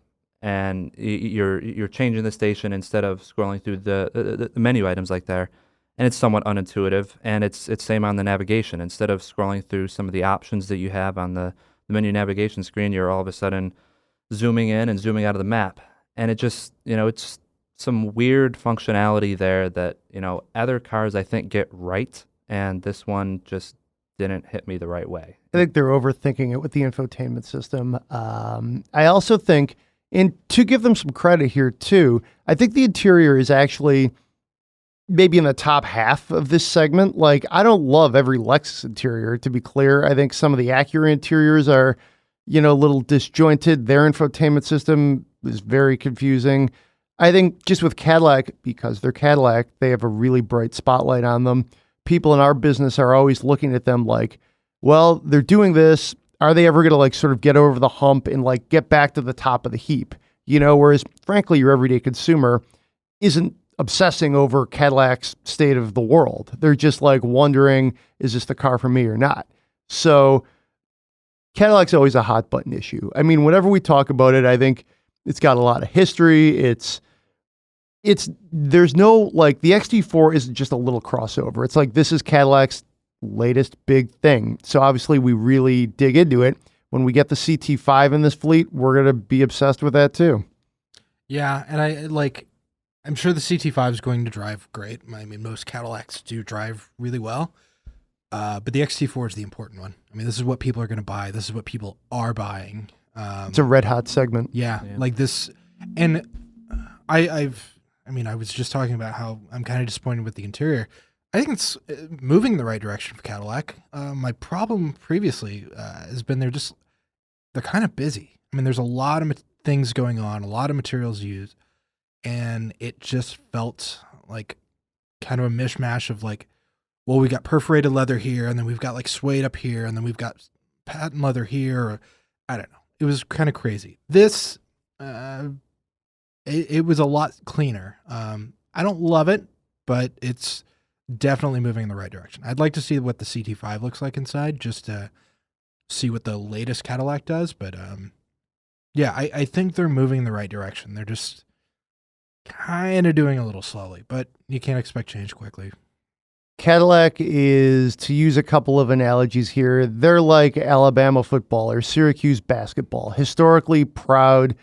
And you're changing the station instead of scrolling through the menu items like there, and it's somewhat unintuitive. And it's same on the navigation. Instead of scrolling through some of the options that you have on the menu navigation screen, you're all of a sudden zooming in and zooming out of the map. And it just, it's some weird functionality there that other cars I think get right, and this one just didn't hit me the right way. I think they're overthinking it with the infotainment system. I also think. And to give them some credit here, too, I think the interior is actually maybe in the top half of this segment. Like, I don't love every Lexus interior, to be clear. I think some of the Acura interiors are, a little disjointed. Their infotainment system is very confusing. I think just with Cadillac, because they're Cadillac, they have a really bright spotlight on them. People in our business are always looking at them like, well, they're doing this. Are they ever going to like sort of get over the hump and like get back to the top of the heap? Whereas frankly, your everyday consumer isn't obsessing over Cadillac's state of the world. They're just like wondering, is this the car for me or not? So Cadillac's always a hot button issue. I mean, whenever we talk about it, I think it's got a lot of history. There's no, like, the XT4 isn't just a little crossover. It's like, this is Cadillac's latest big thing. So obviously we really dig into it. When we get the CT5 in this fleet, we're going to be obsessed with that too. Yeah. And I'm sure the CT5 is going to drive great. I mean, most Cadillacs do drive really well. But the XT4 is the important one. I mean, this is what people are going to buy. This is what people are buying. It's a red hot segment. Yeah. Like this. And I was just talking about how I'm kind of disappointed with the interior. I think it's moving in the right direction for Cadillac. My problem previously has been they're kind of busy. I mean, there's a lot of things going on, a lot of materials used, and it just felt like kind of a mishmash of like, well, we got perforated leather here, and then we've got like suede up here, and then we've got patent leather here. Or, I don't know. It was kind of crazy. This, it was a lot cleaner. I don't love it, but it's definitely moving in the right direction. I'd like to see what the CT5 looks like inside, just to see what the latest Cadillac does. But yeah, I think they're moving in the right direction. They're just kind of doing a little slowly, but you can't expect change quickly. Cadillac is, to use a couple of analogies here, they're like Alabama football or Syracuse basketball. Historically proud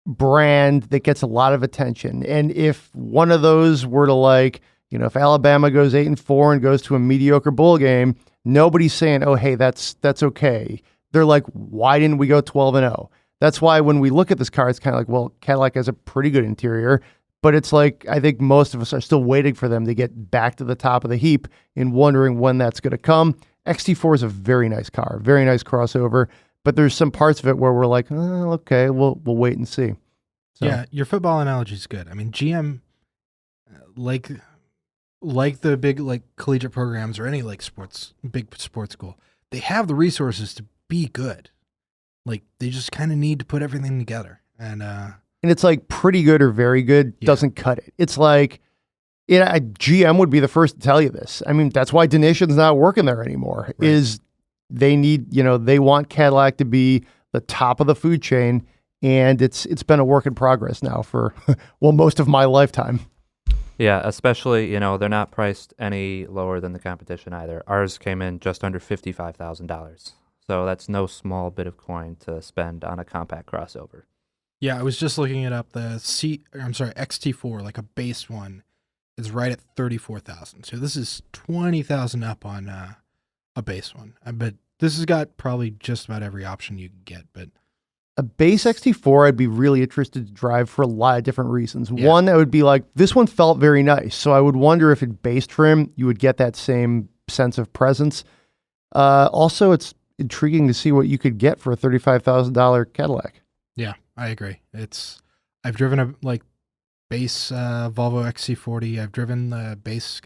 brand that gets a lot of attention. And if one of those were to like, if Alabama goes 8-4 and goes to a mediocre bowl game, nobody's saying, oh, hey, that's okay. They're like, why didn't we go 12-0? That's why when we look at this car, it's kind of like, well, Cadillac has a pretty good interior, but it's like, I think most of us are still waiting for them to get back to the top of the heap and wondering when that's going to come. XT4 is a very nice car, very nice crossover, but there's some parts of it where we're like, oh, okay, we'll wait and see. So. Yeah, your football analogy is good. I mean, GM, like the big like collegiate programs or any like big sports school, they have the resources to be good. Like they just kind of need to put everything together. And it's like pretty good or very good doesn't cut it. It's like, GM would be the first to tell you this. I mean, that's why Denition's not working there anymore. Right. Is they need, they want Cadillac to be the top of the food chain, and it's been a work in progress now for most of my lifetime. Yeah, especially, they're not priced any lower than the competition either. Ours came in just under $55,000. So that's no small bit of coin to spend on a compact crossover. Yeah, I was just looking it up. The XT4, like a base one, is right at $34,000. So this is $20,000 up on a base one. But this has got probably just about every option you can get. But a base XT4, I'd be really interested to drive for a lot of different reasons. Yeah. One, I would be like, this one felt very nice. So I would wonder if in base trim, you would get that same sense of presence. Also, it's intriguing to see what you could get for a $35,000 Cadillac. Yeah, I agree. I've driven base Volvo XC40. I've driven the base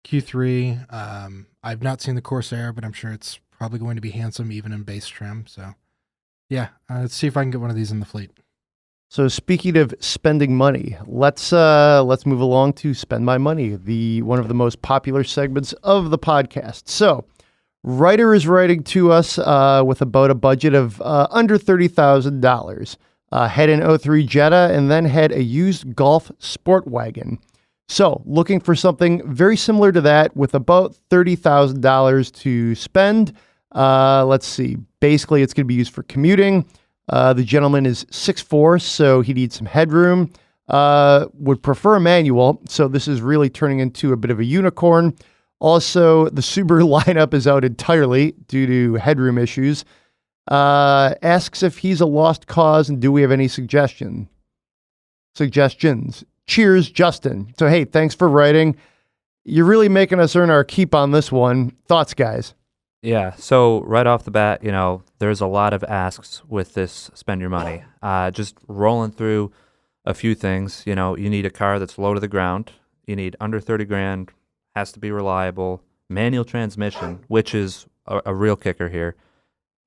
Q3. I've not seen the Corsair, but I'm sure it's probably going to be handsome even in base trim. So yeah, let's see if I can get one of these in the fleet. So speaking of spending money, let's move along to Spend My Money, the one of the most popular segments of the podcast. So writer is writing to us with about a budget of under $30,000. Had an 03 Jetta and then had a used Golf Sport Wagon. So looking for something very similar to that with about $30,000 to spend. Let's see. Basically, it's going to be used for commuting. The gentleman is 6'4", so he needs some headroom. Would prefer a manual, so this is really turning into a bit of a unicorn. Also, the Subaru lineup is out entirely due to headroom issues. Asks if he's a lost cause and do we have any suggestions? Cheers, Justin. So, hey, thanks for writing. You're really making us earn our keep on this one. Thoughts, guys? Yeah, so right off the bat, there's a lot of asks with this spend your money. Just rolling through a few things. You need a car that's low to the ground. You need under 30 grand, has to be reliable, manual transmission, which is a real kicker here.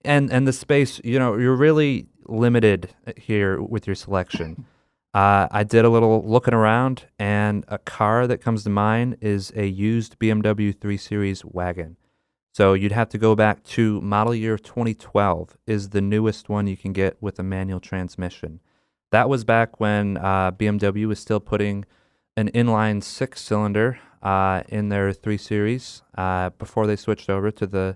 And the space, you're really limited here with your selection. I did a little looking around, and a car that comes to mind is a used BMW 3 Series wagon. So you'd have to go back to model year 2012 is the newest one you can get with a manual transmission. That was back when BMW was still putting an inline 6-cylinder in their 3 Series before they switched over to the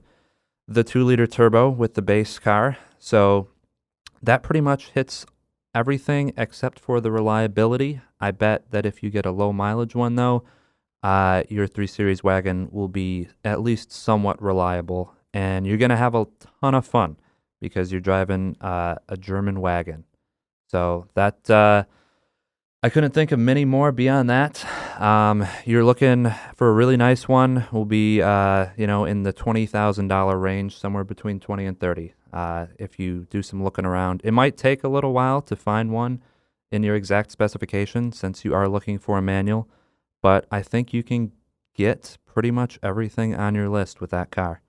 2-liter turbo with the base car. So that pretty much hits everything except for the reliability. I bet that if you get a low mileage one, though, your 3 Series wagon will be at least somewhat reliable, and you're going to have a ton of fun because you're driving a German wagon. So that I couldn't think of many more beyond that. You're looking for a really nice one. Will be in the $20,000 range, somewhere between 20 and 30. If you do some looking around, it might take a little while to find one in your exact specification since you are looking for a manual. But I think you can get pretty much everything on your list with that car.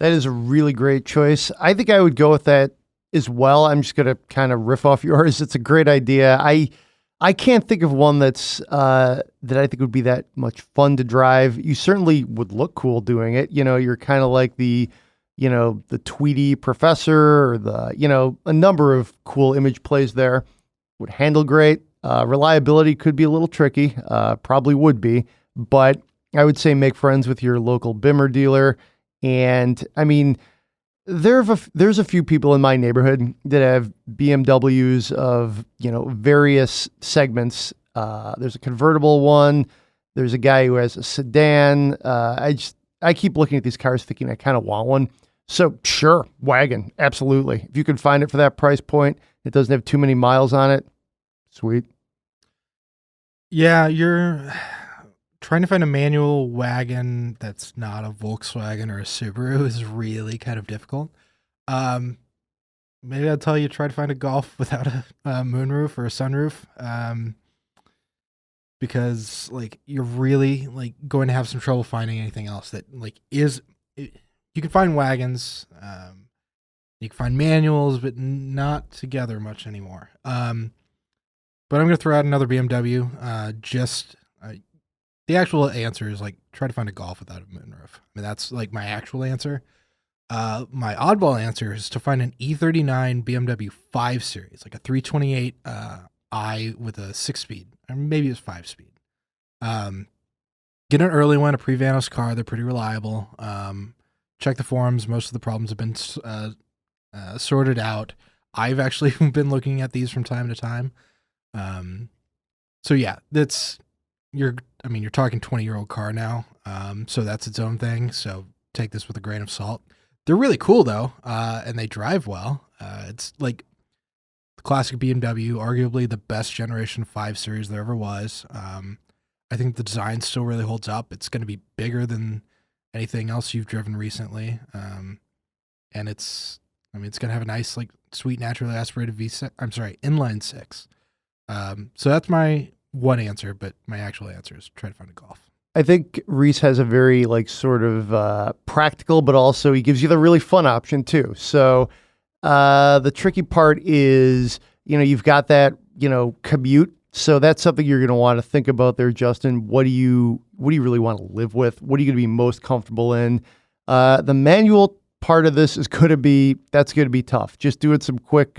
That is a really great choice. I think I would go with that as well. I'm just going to kind of riff off yours. It's a great idea. I can't think of one that's that I think would be that much fun to drive. You certainly would look cool doing it. You're kind of like the Tweety professor or a number of cool image plays there. Would handle great. Reliability could be a little tricky, probably would be, but I would say make friends with your local Bimmer dealer. And I mean, there's a few people in my neighborhood that have BMWs of, various segments. There's a convertible one. There's a guy who has a sedan. I keep looking at these cars thinking I kind of want one. So sure, wagon, absolutely. If you can find it for that price point, it doesn't have too many miles on it. Sweet. Yeah, you're trying to find a manual wagon that's not a Volkswagen or a Subaru is really kind of difficult. Maybe I'll tell you, try to find a Golf without a moonroof or a sunroof, because you're really going to have some trouble finding anything else that you can find wagons, you can find manuals, but not together much anymore. But I'm going to throw out another BMW. The actual answer is try to find a Golf without a moonroof. I mean, that's my actual answer. My oddball answer is to find an E39 BMW 5 Series, a 328 i with a 6-speed, or maybe it's 5-speed. Get an early one, a pre-Vanos car. They're pretty reliable. Check the forums. Most of the problems have been sorted out. I've actually been looking at these from time to time. So yeah, you're talking 20-year-old car now. So that's its own thing. So take this with a grain of salt. They're really cool though. And they drive well. It's the classic BMW, arguably the best generation 5 Series there ever was. I think the design still really holds up. It's going to be bigger than anything else you've driven recently. And it's going to have a nice, sweet, naturally aspirated inline 6. So that's my one answer, but my actual answer is try to find a Golf. I think Reese has a very like sort of practical, but also he gives you the really fun option too. So the tricky part is, you've got that, commute. So that's something you're going to want to think about there, Justin. What do you really want to live with? What are you going to be most comfortable in? The manual part of this is going to be tough. Just doing some quick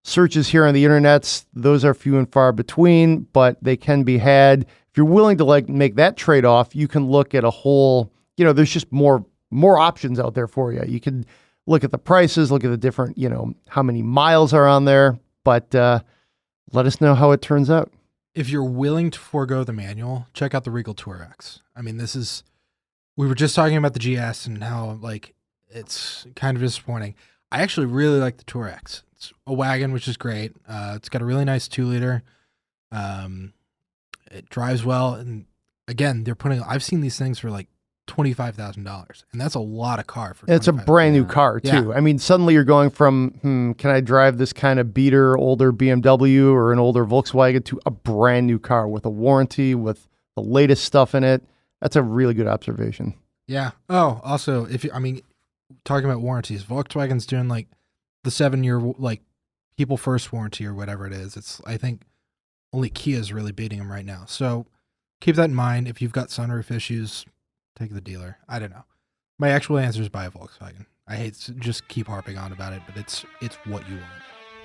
searches here on the internets. Those are few and far between, but they can be had. If you're willing to like make that trade-off, you can look at a whole, there's just more options out there for you. You can look at the prices, look at the different, how many miles are on there, but let us know how it turns out. If you're willing to forego the manual, check out the Regal Tour X. I mean, we were just talking about the GS and how like it's kind of disappointing. I actually really like the Tour X. It's a wagon, which is great. It's got a really nice 2-liter. It drives well, and again, I've seen these things for like $25,000, and that's a lot of car for. It's a brand new car too. Yeah. I mean, suddenly you're going from, can I drive this kind of beater, older BMW or an older Volkswagen to a brand new car with a warranty, with the latest stuff in it. That's a really good observation. Yeah. Oh, also, talking about warranties, Volkswagen's doing like the 7-year like people first warranty or whatever it is. I think only Kia's really beating them right now. So keep that in mind. If you've got sunroof issues, take the dealer. I don't know. My actual answer is buy a Volkswagen. I hate to just keep harping on about it, but it's what you want.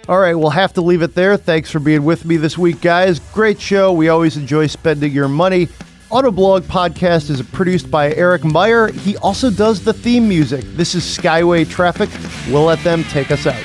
All right, we'll have to leave it there. Thanks for being with me this week, guys. Great show. We always enjoy spending your money. Autoblog Podcast is produced by Eric Meyer. He also does the theme music. This is Skyway Traffic. We'll let them take us out.